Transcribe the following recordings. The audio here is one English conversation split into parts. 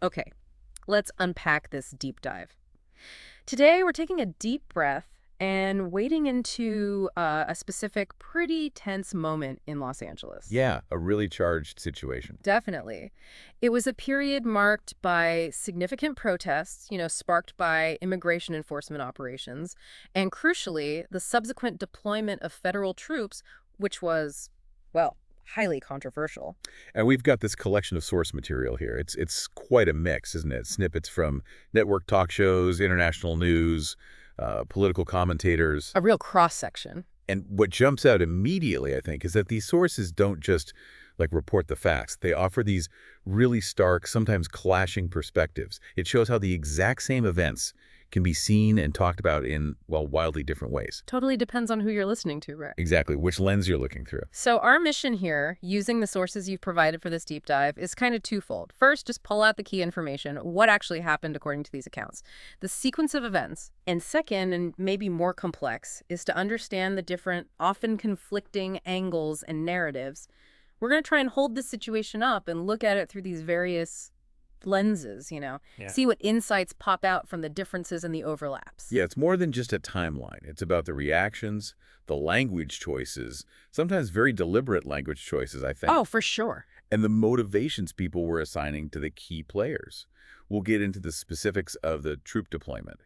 Okay, let's unpack this deep dive. Today, we're taking a deep breath and wading into a specific, pretty tense moment in Los Angeles. Yeah, a really charged situation. Definitely. It was a period marked by significant protests, sparked by immigration enforcement operations, and crucially, the subsequent deployment of federal troops, which was, well, highly controversial. And we've got this collection of source material here. It's quite a mix, isn't it? Snippets from network talk shows, international news, political commentators. A real cross section. And what jumps out immediately, I think, is that these sources don't just report the facts. They offer these really stark, sometimes clashing perspectives. It shows how the exact same events can be seen and talked about in, well, wildly different ways. Totally depends on who you're listening to, right? Exactly, which lens you're looking through. So our mission here, using the sources you've provided for this deep dive, is kind of twofold. First, just pull out the key information, what actually happened according to these accounts, the sequence of events. And second, and maybe more complex, is to understand the different, often conflicting angles and narratives. We're going to try and hold this situation up and look at it through these various lenses, Yeah. see what insights pop out from the differences and the overlaps. Yeah, it's more than just a timeline. It's about the reactions, the language choices, sometimes very deliberate language choices, I think, Oh, for sure. and the motivations people were assigning to the key players. We'll get into the specifics of the troop deployment,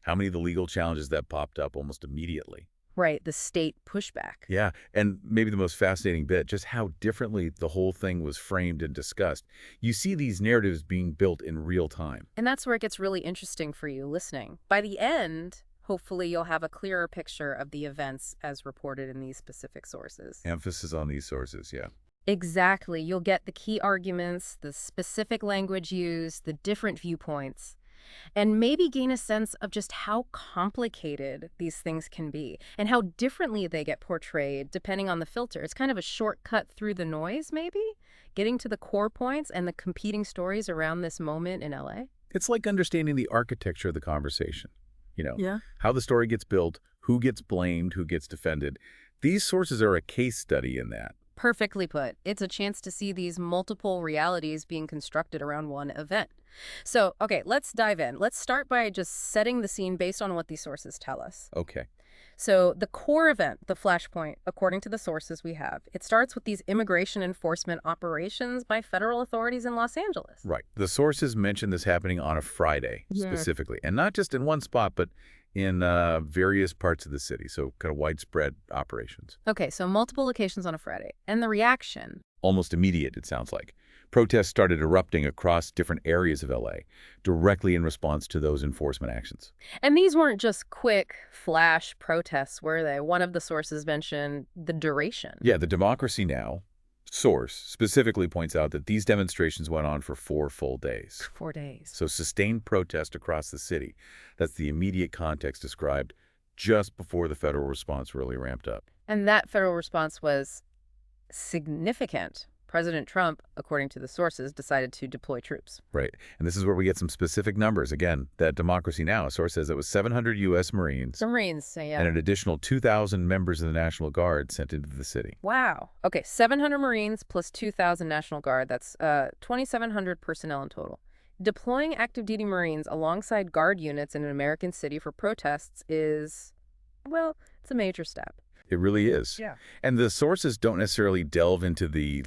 how many of the legal challenges that popped up almost immediately. Right, the state pushback. Yeah, and maybe the most fascinating bit, just how differently the whole thing was framed and discussed. You see these narratives being built in real time. And that's where it gets really interesting for you listening. By the end, hopefully you'll have a clearer picture of the events as reported in these specific sources. Emphasis on these sources, yeah. Exactly. You'll get the key arguments, the specific language used, the different viewpoints, and maybe gain a sense of just how complicated these things can be and how differently they get portrayed depending on the filter. It's kind of a shortcut through the noise, maybe, getting to the core points and the competing stories around this moment in LA. It's like understanding the architecture of the conversation. Yeah. How the story gets built, who gets blamed, who gets defended. These sources are a case study in that. Perfectly put. It's a chance to see these multiple realities being constructed around one event. So, okay, let's dive in. Let's start by just setting the scene based on what these sources tell us. Okay, So, the core event, the flashpoint, according to the sources we have, it starts with these immigration enforcement operations by federal authorities in Los Angeles. right. The sources mention this happening on a Friday, Yeah. specifically. And not just in one spot, but in various parts of the city. So kind of widespread operations. Okay, so multiple locations on a Friday. And the reaction. Almost immediate, it sounds like. Protests started erupting across different areas of LA, directly in response to those enforcement actions. And these weren't just quick flash protests, were they? One of the sources mentioned the duration. Yeah, the Democracy Now! Source specifically points out that these demonstrations went on for 4 full days. 4 days. So sustained protest across the city. That's the immediate context described just before the federal response really ramped up. And that federal response was significant. President Trump, according to the sources, decided to deploy troops. Right. And this is where we get some specific numbers. Again, that Democracy Now! Source says it was 700 U.S. Marines The Marines say, yeah. and an additional 2,000 members of the National Guard sent into the city. Wow. Okay, 700 Marines plus 2,000 National Guard. That's 2,700 personnel in total. Deploying active duty Marines alongside Guard units in an American city for protests is, well, it's a major step. It really is. Yeah. And the sources don't necessarily delve into the,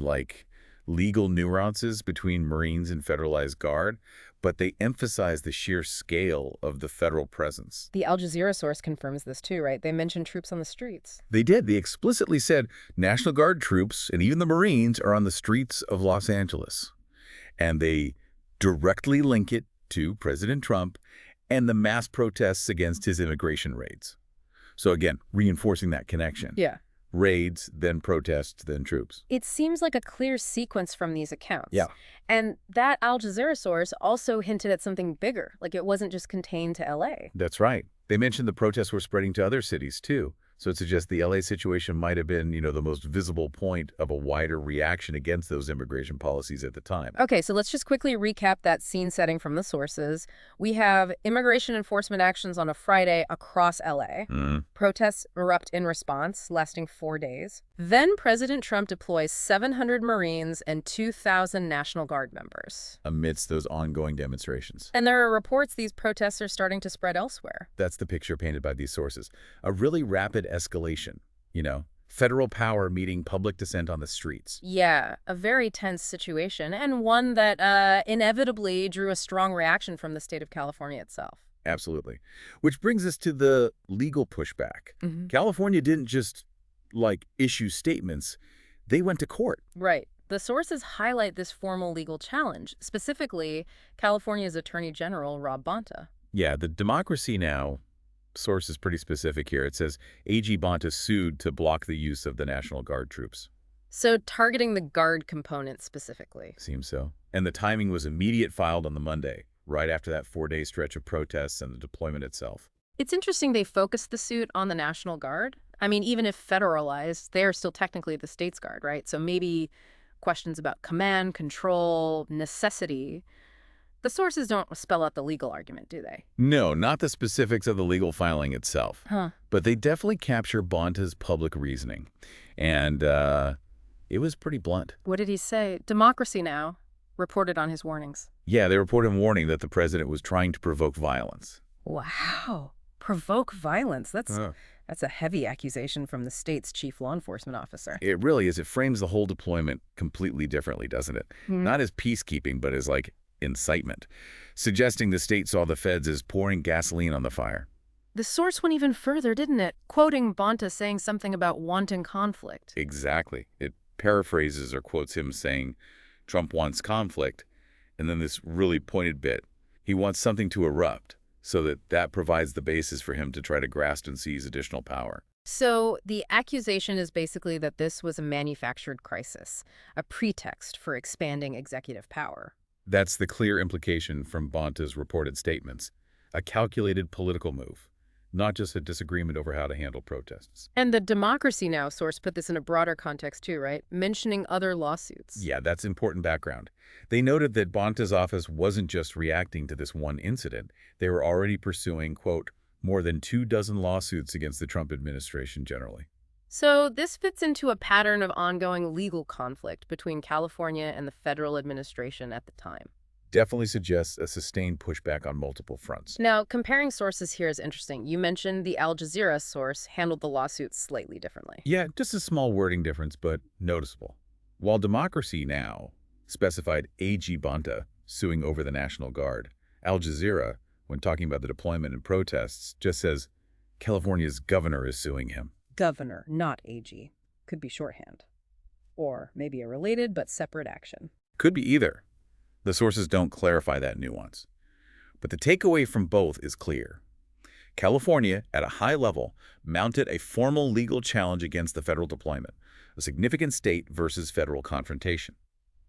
legal nuances between Marines and Federalized Guard, but they emphasize the sheer scale of the federal presence. The Al Jazeera source confirms this too, right? They mentioned troops on the streets. They did. They explicitly said National Guard troops and even the Marines are on the streets of Los Angeles. And they directly link it to President Trump and the mass protests against his immigration raids. So again, reinforcing that connection. Yeah. Raids, then protests, then troops. It seems like a clear sequence from these accounts. Yeah. And that Al Jazeera source also hinted at something bigger, like it wasn't just contained to LA. That's right. They mentioned the protests were spreading to other cities, too. So it suggests the LA situation might have been, the most visible point of a wider reaction against those immigration policies at the time. Okay, so let's just quickly recap that scene setting from the sources. We have immigration enforcement actions on a Friday across LA. Protests erupt in response, lasting 4 days. Then President Trump deploys 700 Marines and 2,000 National Guard members. Amidst those ongoing demonstrations. And there are reports these protests are starting to spread elsewhere. That's the picture painted by these sources. A really rapid escalation, federal power meeting public dissent on the streets. Yeah, a very tense situation, and one that inevitably drew a strong reaction from the state of California itself. Absolutely. Which brings us to the legal pushback. California didn't just, issue statements. They went to court. Right. The sources highlight this formal legal challenge, specifically California's Attorney General, Rob Bonta. Yeah, the Democracy Now! Source is pretty specific here. It says AG Bonta sued to block the use of the National Guard troops. So targeting the Guard component specifically. Seems so. And the timing was immediate, filed on the Monday, right after that 4-day stretch of protests and the deployment itself. It's interesting they focused the suit on the National Guard. I mean, even if federalized, they are still technically the state's guard, right? So maybe questions about command, control, necessity. The sources don't spell out the legal argument, do they? No, not the specifics of the legal filing itself. But they definitely capture Bonta's public reasoning. And it was pretty blunt. What did he say? Democracy Now! Reported on his warnings. Yeah, they reported a warning that the president was trying to provoke violence. Wow. Provoke violence. That's a heavy accusation from the state's chief law enforcement officer. It really is. It frames the whole deployment completely differently, doesn't it? Not as peacekeeping, but as incitement, suggesting the state saw the feds as pouring gasoline on the fire. The source went even further, didn't it? Quoting Bonta saying something about wanton conflict. Exactly. It paraphrases or quotes him saying, Trump wants conflict, and then this really pointed bit. He wants something to erupt, so that provides the basis for him to try to grasp and seize additional power. So the accusation is basically that this was a manufactured crisis, a pretext for expanding executive power. That's the clear implication from Bonta's reported statements. A calculated political move, not just a disagreement over how to handle protests. And the Democracy Now! Source put this in a broader context too, right? Mentioning other lawsuits. Yeah, that's important background. They noted that Bonta's office wasn't just reacting to this one incident. They were already pursuing, quote, more than 24 lawsuits against the Trump administration generally. So this fits into a pattern of ongoing legal conflict between California and the federal administration at the time. Definitely suggests a sustained pushback on multiple fronts. Now, comparing sources here is interesting. You mentioned the Al Jazeera source handled the lawsuit slightly differently. Yeah, just a small wording difference, but noticeable. While Democracy Now! Specified AG Bonta suing over the National Guard, Al Jazeera, when talking about the deployment and protests, just says California's governor is suing him. Governor, not AG. Could be shorthand. Or maybe a related but separate action. Could be either. The sources don't clarify that nuance. But the takeaway from both is clear. California, at a high level, mounted a formal legal challenge against the federal deployment, a significant state versus federal confrontation.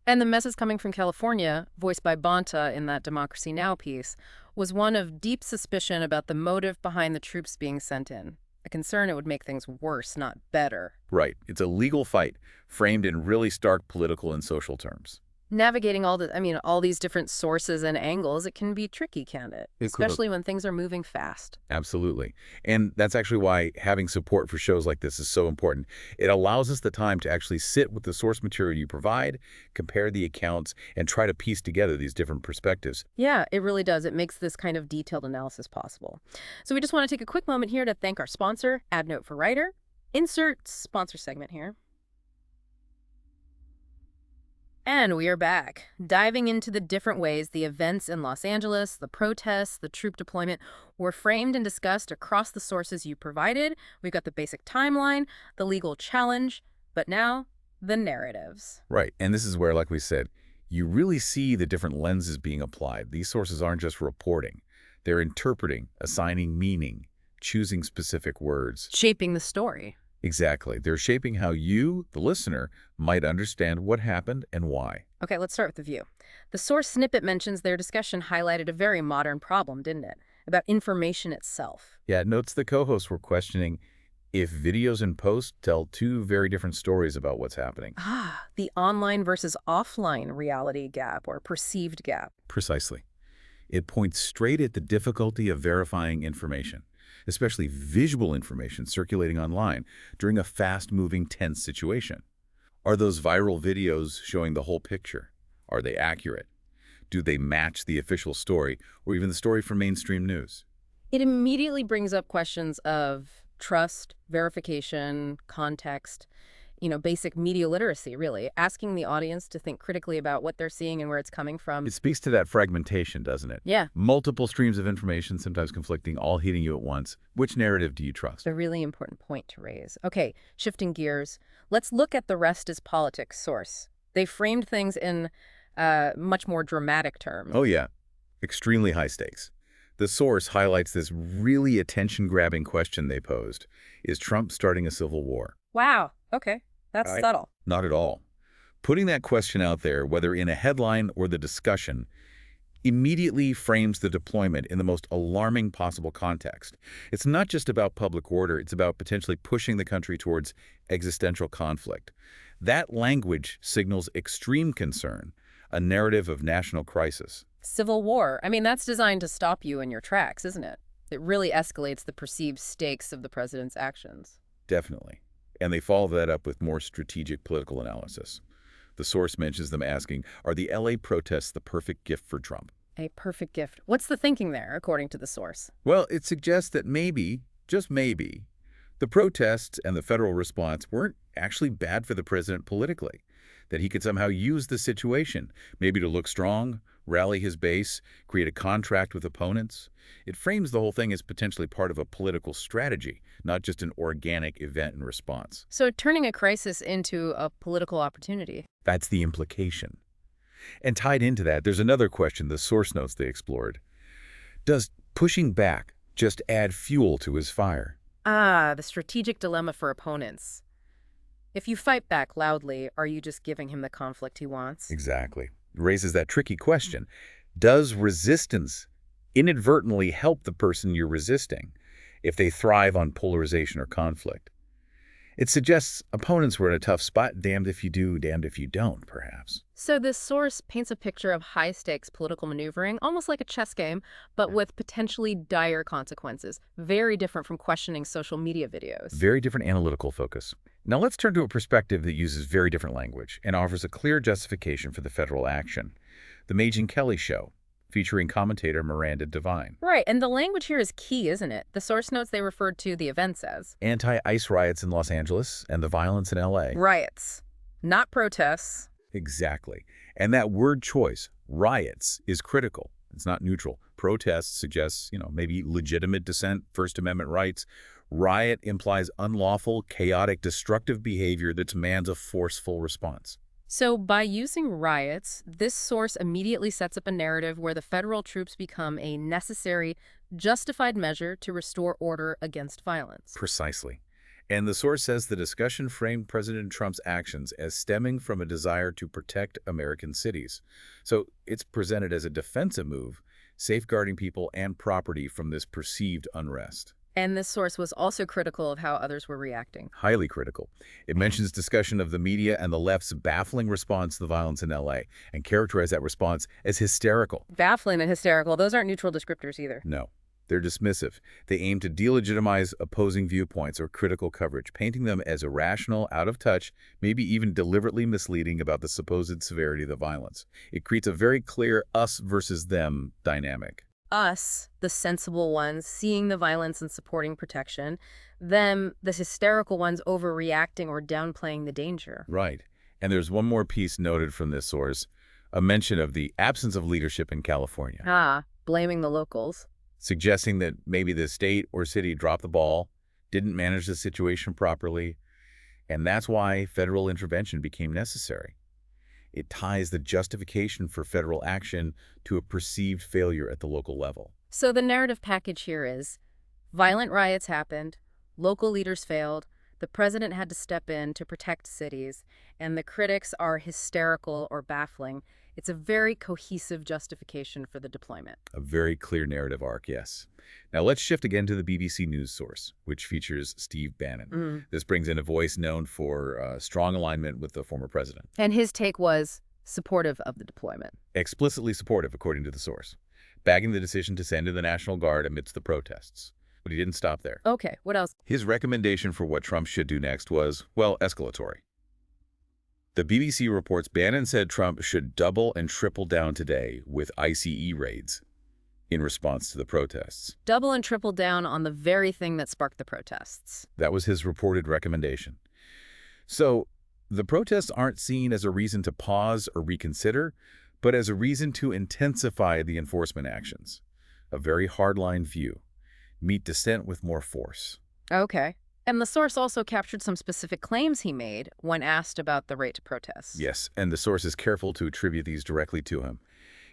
And the message coming from California, voiced by Bonta in that Democracy Now! Piece, was one of deep suspicion about the motive behind the troops being sent in. A concern it would make things worse, not better. Right. It's a legal fight, framed in really stark political and social terms. Navigating all these different sources and angles, it can be tricky, can't it? Especially when things are moving fast. Absolutely. And that's actually why having support for shows like this is so important. It allows us the time to actually sit with the source material you provide, compare the accounts, and try to piece together these different perspectives. Yeah, it really does. It makes this kind of detailed analysis possible. So we just want to take a quick moment here to thank our sponsor, AdNote for Writer. Insert sponsor segment here. And we are back, diving into the different ways the events in Los Angeles, the protests, the troop deployment were framed and discussed across the sources you provided. We've got the basic timeline, the legal challenge, but now the narratives. Right. And this is where, like we said, you really see the different lenses being applied. These sources aren't just reporting. They're interpreting, assigning meaning, choosing specific words. Shaping the story. Exactly. They're shaping how you, the listener, might understand what happened and why. Okay, let's start with the View. The source snippet mentions their discussion highlighted a very modern problem, didn't it? About information itself. Yeah, it notes the co-hosts were questioning, if videos and posts tell two very different stories about what's happening. Ah, the online versus offline reality gap or perceived gap. Precisely. It points straight at the difficulty of verifying information, especially visual information circulating online during a fast-moving, tense situation. Are those viral videos showing the whole picture? Are they accurate? Do they match the official story or even the story from mainstream news? It immediately brings up questions of trust, verification, context, basic media literacy, really, asking the audience to think critically about what they're seeing and where it's coming from. It speaks to that fragmentation, doesn't it? Yeah, Multiple streams of information, sometimes conflicting, all hitting you at once. Which narrative do you trust? it's a really important point to raise. Okay, shifting gears, let's look at the rest is politics source. They framed things in much more dramatic terms. Oh yeah, extremely high stakes. The source highlights this really attention-grabbing question they posed. Is Trump starting a civil war? Wow, okay, that's Right. subtle. Not at all. Putting that question out there, whether in a headline or the discussion, immediately frames the deployment in the most alarming possible context. It's not just about public order, it's about potentially pushing the country towards existential conflict. That language signals extreme concern, a narrative of national crisis. Civil war, I mean, that's designed to stop you in your tracks, isn't it? It really escalates the perceived stakes of the president's actions. Definitely. And they follow that up with more strategic political analysis. The source mentions them asking, are the LA protests the perfect gift for Trump? A perfect gift. What's the thinking there, according to the source? Well, it suggests that maybe, just maybe, the protests and the federal response weren't actually bad for the president politically, that he could somehow use the situation, maybe to look strong, rally his base, create a contract with opponents. It frames the whole thing as potentially part of a political strategy, not just an organic event and response. So turning a crisis into a political opportunity. That's the implication. And tied into that, there's another question the source notes they explored. Does pushing back just add fuel to his fire? Ah, the strategic dilemma for opponents. If you fight back loudly, are you just giving him the conflict he wants? Exactly. It raises that tricky question. Does resistance inadvertently help the person you're resisting if they thrive on polarization or conflict? It suggests opponents were in a tough spot, damned if you do, damned if you don't, perhaps. So this source paints a picture of high-stakes political maneuvering, almost like a chess game, but with potentially dire consequences, very different from questioning social media videos. Very different analytical focus. Now let's turn to a perspective that uses very different language and offers a clear justification for the federal action. The Megyn Kelly Show, featuring commentator Miranda Devine. Right, and the language here is key, isn't it? The source notes they referred to the events as Anti-ICE riots in Los Angeles and the violence in LA. riots, not protests. Exactly. And that word choice, riots, is critical. It's not neutral. Protest suggests, maybe legitimate dissent, First Amendment rights. Riot implies unlawful, chaotic, destructive behavior that demands a forceful response. So by using riots, this source immediately sets up a narrative where the federal troops become a necessary, justified measure to restore order against violence. Precisely. And the source says the discussion framed President Trump's actions as stemming from a desire to protect American cities. So it's presented as a defensive move, safeguarding people and property from this perceived unrest. And this source was also critical of how others were reacting. Highly critical. It mentions discussion of the media and the left's baffling response to the violence in LA and characterized that response as hysterical. Baffling and hysterical, those aren't neutral descriptors either. No, they're dismissive. They aim to delegitimize opposing viewpoints or critical coverage, painting them as irrational, out of touch, maybe even deliberately misleading about the supposed severity of the violence. It creates a very clear us versus them dynamic. Us, the sensible ones, seeing the violence and supporting protection. Them, the hysterical ones, overreacting or downplaying the danger. Right. And there's one more piece noted from this source, a mention of the absence of leadership in California. Ah, blaming the locals. Suggesting that maybe the state or city dropped the ball, didn't manage the situation properly, and that's why federal intervention became necessary. It ties the justification for federal action to a perceived failure at the local level. So the narrative package here is, violent riots happened, local leaders failed, the president had to step in to protect cities, and the critics are hysterical or baffling. It's a very cohesive justification for the deployment. A very clear narrative arc, yes. Now let's shift again to the BBC News source, which features Steve Bannon. This brings in a voice known for strong alignment with the former president. And his take was supportive of the deployment. Explicitly supportive, according to the source, bagging the decision to send in the National Guard amidst the protests. But he didn't stop there. Okay, what else? His recommendation for what Trump should do next was, well, escalatory. The BBC reports Bannon said Trump should double and triple down today with ICE raids in response to the protests. Double and triple down on the very thing that sparked the protests. That was his reported recommendation. So the protests aren't seen as a reason to pause or reconsider, but as a reason to intensify the enforcement actions. A very hardline view. Meet dissent with more force. Okay. And the source also captured some specific claims he made when asked about the rate to protests. Yes, and the source is careful to attribute these directly to him.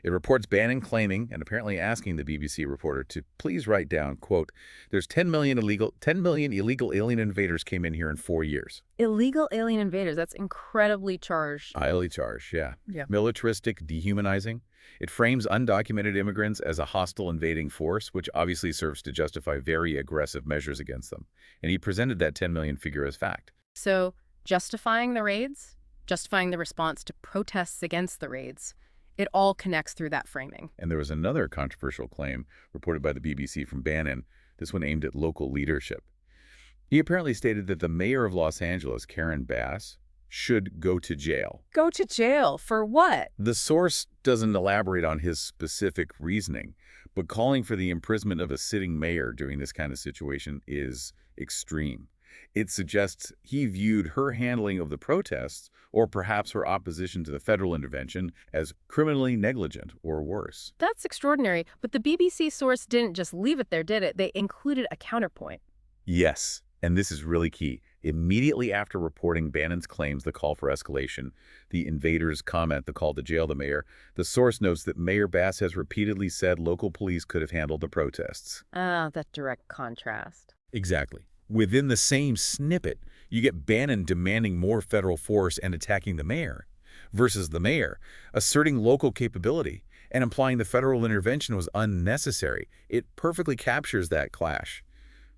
It reports Bannon claiming and apparently asking the BBC reporter to please write down, quote, there's 10 million illegal alien invaders came in here in 4 years. Illegal alien invaders, that's incredibly charged. Highly charged, yeah. Yeah. Militaristic, dehumanizing. It frames undocumented immigrants as a hostile invading force, which obviously serves to justify very aggressive measures against them. And he presented that 10 million figure as fact. So justifying the raids, justifying the response to protests against the raids, it all connects through that framing. And there was another controversial claim reported by the BBC from Bannon, this one aimed at local leadership. He apparently stated that the mayor of Los Angeles, Karen Bass, should go to jail. Go to jail for what? The source doesn't elaborate on his specific reasoning, but calling for the imprisonment of a sitting mayor during this kind of situation is extreme. It suggests he viewed her handling of the protests, or perhaps her opposition to the federal intervention, as criminally negligent or worse. That's extraordinary, but the BBC source didn't just leave it there, did it? They included a counterpoint. Yes, and this is really key. Immediately after reporting Bannon's claims, the call for escalation, the invaders' comment, the call to jail the mayor, the source notes that Mayor Bass has repeatedly said local police could have handled the protests. Ah, that direct contrast. Exactly. Within the same snippet, you get Bannon demanding more federal force and attacking the mayor, versus the mayor asserting local capability and implying the federal intervention was unnecessary. It perfectly captures that clash.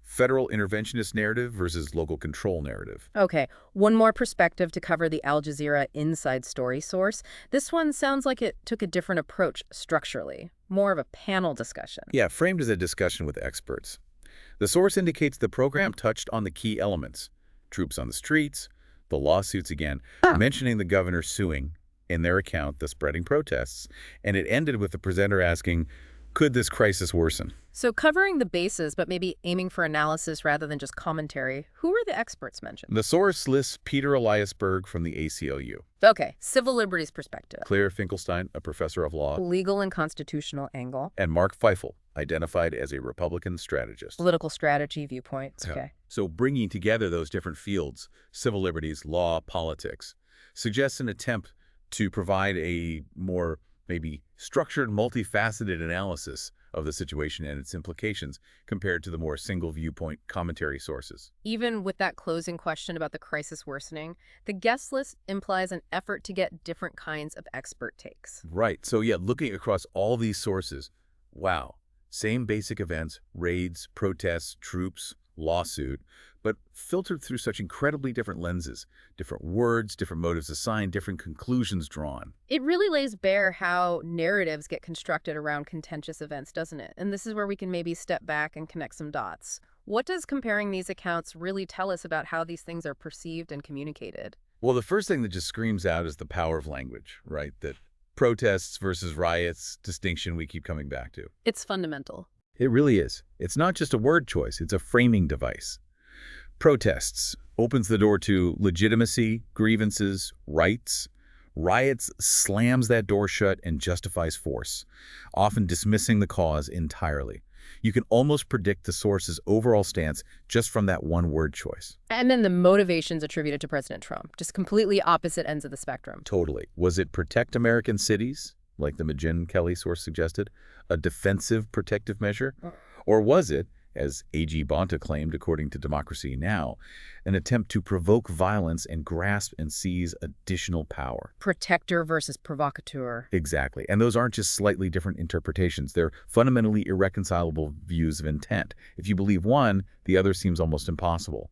Federal interventionist narrative versus local control narrative. Okay, one more perspective to cover the Al Jazeera inside story source. This one sounds like it took a different approach structurally, more of a panel discussion. Yeah, framed as a discussion with experts. The source indicates the program touched on the key elements. Troops on the streets, the lawsuits again, mentioning the governor suing, in their account, the spreading protests, and it ended with the presenter asking, could this crisis worsen? So covering the bases, but maybe aiming for analysis rather than just commentary, who were the experts mentioned? The source lists Peter Eliasberg from the ACLU. Okay, civil liberties perspective. Claire Finkelstein, a professor of law. Legal and constitutional angle. And Mark Feifel, identified as a Republican strategist. Political strategy viewpoints, okay. So bringing together those different fields, civil liberties, law, politics, suggests an attempt to provide a more maybe structured, multifaceted analysis of the situation and its implications compared to the more single viewpoint commentary sources. Even with that closing question about the crisis worsening, the guest list implies an effort to get different kinds of expert takes. Right. So yeah, looking across all these sources, wow, same basic events, raids, protests, troops, lawsuit, but filtered through such incredibly different lenses, different words, different motives assigned, different conclusions drawn. It really lays bare how narratives get constructed around contentious events, doesn't it? And this is where we can maybe step back and connect some dots. What does comparing these accounts really tell us about how these things are perceived and communicated? Well, the first thing that just screams out is the power of language, right? That protests versus riots distinction we keep coming back to. It's fundamental. It really is. It's not just a word choice, it's a framing device. Protests opens the door to legitimacy, grievances, rights. Riots slams that door shut and justifies force, often dismissing the cause entirely. You can almost predict the source's overall stance just from that one word choice. And then the motivations attributed to President Trump, just completely opposite ends of the spectrum. Totally. Was it protect American cities, like the Magin Kelly source suggested, a defensive protective measure? Or was it, as A.G. Bonta claimed, according to Democracy Now!, an attempt to provoke violence and grasp and seize additional power. Protector versus provocateur. Exactly. And those aren't just slightly different interpretations. They're fundamentally irreconcilable views of intent. If you believe one, the other seems almost impossible.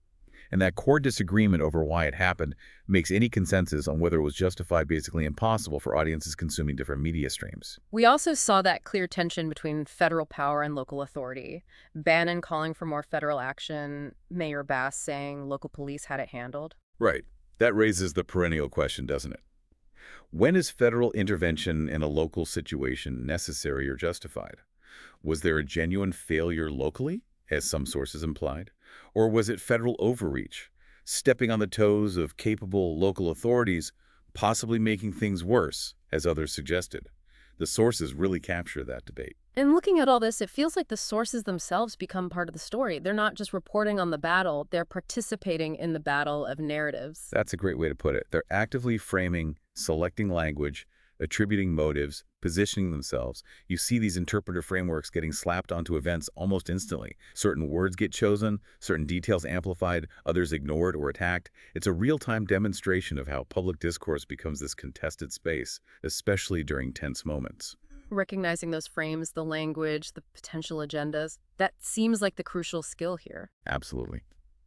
And that core disagreement over why it happened makes any consensus on whether it was justified basically impossible for audiences consuming different media streams. We also saw that clear tension between federal power and local authority. Bannon calling for more federal action, Mayor Bass saying local police had it handled. Right. That raises the perennial question, doesn't it? When is federal intervention in a local situation necessary or justified? Was there a genuine failure locally, as some sources implied? Or was it federal overreach, stepping on the toes of capable local authorities, possibly making things worse, as others suggested? The sources really capture that debate. And looking at all this, it feels like the sources themselves become part of the story. They're not just reporting on the battle, they're participating in the battle of narratives. That's a great way to put it. They're actively framing, selecting language, attributing motives, positioning themselves. You see these interpreter frameworks getting slapped onto events almost instantly. Certain words get chosen, certain details amplified, others ignored or attacked. It's a real-time demonstration of how public discourse becomes this contested space, especially during tense moments. Recognizing those frames, the language, the potential agendas, that seems like the crucial skill here. Absolutely.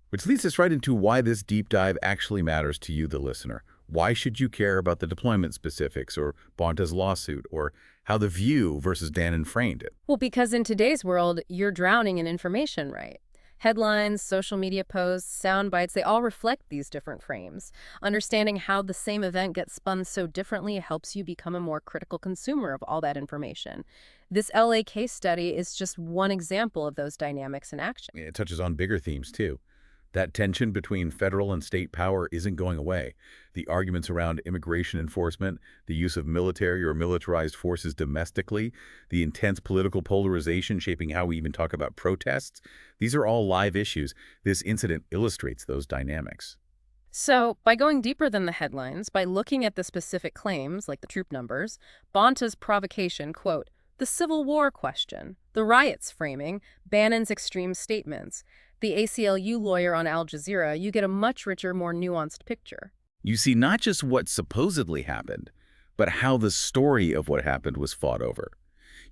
Which leads us right into why this deep dive actually matters to you, the listener. Why should you care about the deployment specifics or Bonta's lawsuit or how The View versus Bannon framed it? Well, because in today's world, you're drowning in information, right? Headlines, social media posts, sound bites, they all reflect these different frames. Understanding how the same event gets spun so differently helps you become a more critical consumer of all that information. This LA case study is just one example of those dynamics in action. It touches on bigger themes, too. That tension between federal and state power isn't going away. The arguments around immigration enforcement, the use of military or militarized forces domestically, the intense political polarization shaping how we even talk about protests, these are all live issues. This incident illustrates those dynamics. So, by going deeper than the headlines, by looking at the specific claims, like the troop numbers, Bonta's provocation, quote, the Civil War question, the riots framing, Bannon's extreme statements, the ACLU lawyer on Al Jazeera, you get a much richer, more nuanced picture. You see not just what supposedly happened, but how the story of what happened was fought over.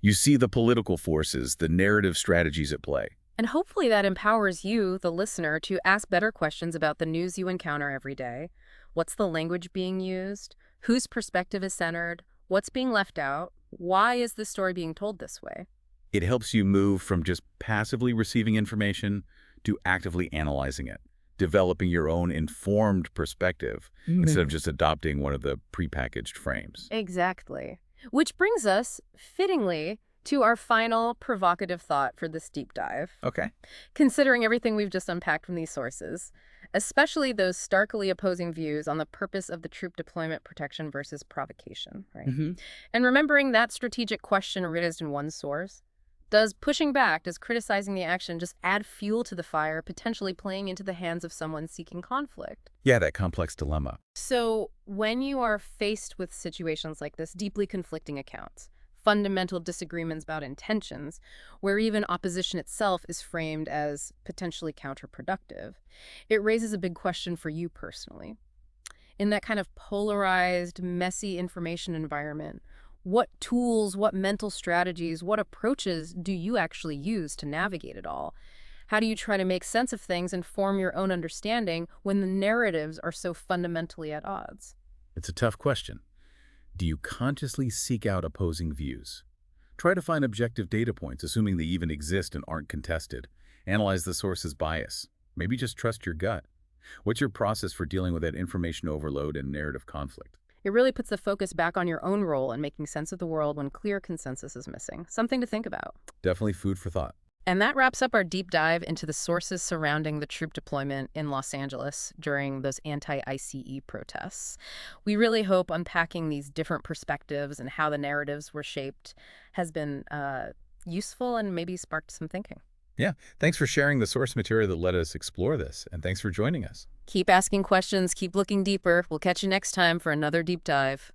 You see the political forces, the narrative strategies at play. And hopefully that empowers you, the listener, to ask better questions about the news you encounter every day. What's the language being used? Whose perspective is centered? What's being left out? Why is this story being told this way? It helps you move from just passively receiving information to actively analyzing it, developing your own informed perspective instead of just adopting one of the prepackaged frames. Exactly. Which brings us, fittingly, to our final provocative thought for this deep dive. Okay. Considering everything we've just unpacked from these sources, especially those starkly opposing views on the purpose of the troop deployment protection versus provocation, right? And remembering that strategic question raised in one source, does pushing back, does criticizing the action just add fuel to the fire, potentially playing into the hands of someone seeking conflict? Yeah, that complex dilemma. So when you are faced with situations like this, deeply conflicting accounts, fundamental disagreements about intentions, where even opposition itself is framed as potentially counterproductive, it raises a big question for you personally. In that kind of polarized, messy information environment, what tools, what mental strategies, what approaches do you actually use to navigate it all? How do you try to make sense of things and form your own understanding when the narratives are so fundamentally at odds? It's a tough question. Do you consciously seek out opposing views? Try to find objective data points, assuming they even exist and aren't contested. Analyze the source's bias. Maybe just trust your gut. What's your process for dealing with that information overload and narrative conflict? It really puts the focus back on your own role in making sense of the world when clear consensus is missing. Something to think about. Definitely food for thought. And that wraps up our deep dive into the sources surrounding the troop deployment in Los Angeles during those anti-ICE protests. We really hope unpacking these different perspectives and how the narratives were shaped has been useful and maybe sparked some thinking. Yeah, thanks for sharing the source material that let us explore this, and thanks for joining us. Keep asking questions, keep looking deeper. We'll catch you next time for another deep dive.